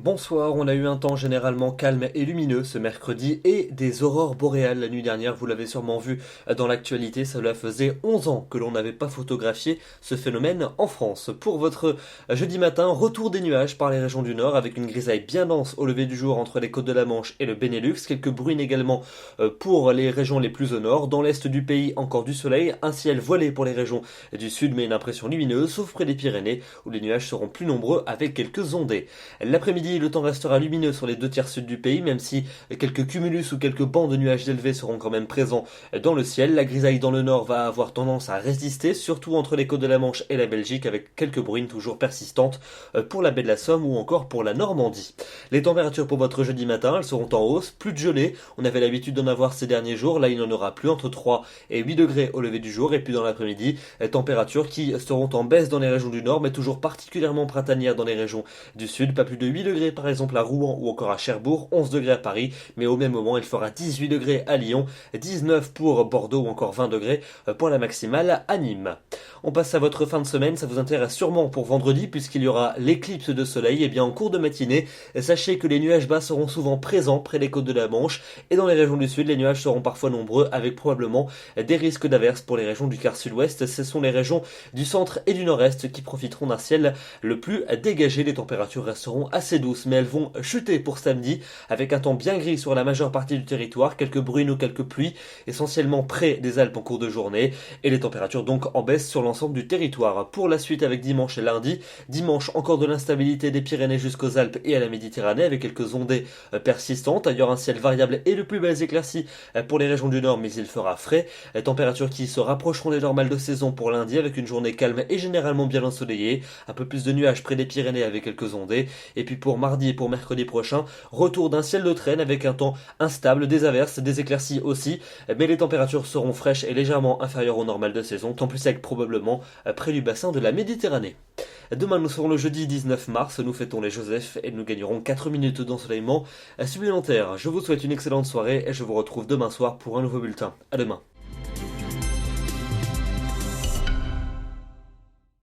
Bonsoir, on a eu un temps généralement calme et lumineux ce mercredi et des aurores boréales la nuit dernière, vous l'avez sûrement vu dans l'actualité, cela faisait 11 ans que l'on n'avait pas photographié ce phénomène en France. Pour votre jeudi matin, retour des nuages par les régions du nord avec une grisaille bien dense au lever du jour entre les côtes de la Manche et le Benelux, quelques bruines également pour les régions les plus au nord. Dans l'est du pays, encore du soleil, un ciel voilé pour les régions du sud mais une impression lumineuse, sauf près des Pyrénées où les nuages seront plus nombreux avec quelques ondées. L'après-midi, le temps restera lumineux sur les deux tiers sud du pays, même si quelques cumulus ou quelques bancs de nuages élevés seront quand même présents dans le ciel. La grisaille dans le nord va avoir tendance à résister, surtout entre les côtes de la Manche et la Belgique, avec quelques bruines toujours persistantes pour la baie de la Somme ou encore pour la Normandie. Les températures pour votre jeudi matin, elles seront en hausse, plus de gelée. On avait l'habitude d'en avoir ces derniers jours, là il n'en aura plus, entre 3 et 8 degrés au lever du jour, et puis dans l'après-midi, températures qui seront en baisse dans les régions du nord, mais toujours particulièrement printanières dans les régions du sud, pas plus de 8 degrés par exemple à Rouen ou encore à Cherbourg, 11 degrés à Paris, mais au même moment il fera 18 degrés à Lyon, 19 pour Bordeaux ou encore 20 degrés pour la maximale à Nîmes. On passe à votre fin de semaine, ça vous intéresse sûrement pour vendredi puisqu'il y aura l'éclipse de soleil. Et bien en cours de matinée, sachez que les nuages bas seront souvent présents près des côtes de la Manche et dans les régions du sud, les nuages seront parfois nombreux avec probablement des risques d'averses pour les régions du quart sud-ouest. Ce sont les régions du centre et du nord-est qui profiteront d'un ciel le plus dégagé. Les températures resteront assez douces mais elles vont chuter pour samedi avec un temps bien gris sur la majeure partie du territoire, quelques bruines ou quelques pluies essentiellement près des Alpes en cours de journée et les températures donc en baisse sur l'ensemble du territoire. Pour la suite avec dimanche et lundi, dimanche encore de l'instabilité des Pyrénées jusqu'aux Alpes et à la Méditerranée avec quelques ondées persistantes, ailleurs un ciel variable et de plus belles éclaircies pour les régions du nord mais il fera frais, températures qui se rapprocheront des normales de saison pour lundi avec une journée calme et généralement bien ensoleillée, un peu plus de nuages près des Pyrénées avec quelques ondées, et puis pour mardi et pour mercredi prochain, retour d'un ciel de traîne avec un temps instable, des averses, des éclaircies aussi, mais les températures seront fraîches et légèrement inférieures aux normales de saison, temps plus sec probablement près du bassin de la Méditerranée. Demain nous serons le jeudi 19 mars, nous fêtons les Joseph et nous gagnerons 4 minutes d'ensoleillement supplémentaire. Je vous souhaite une excellente soirée et je vous retrouve demain soir pour un nouveau bulletin. À demain.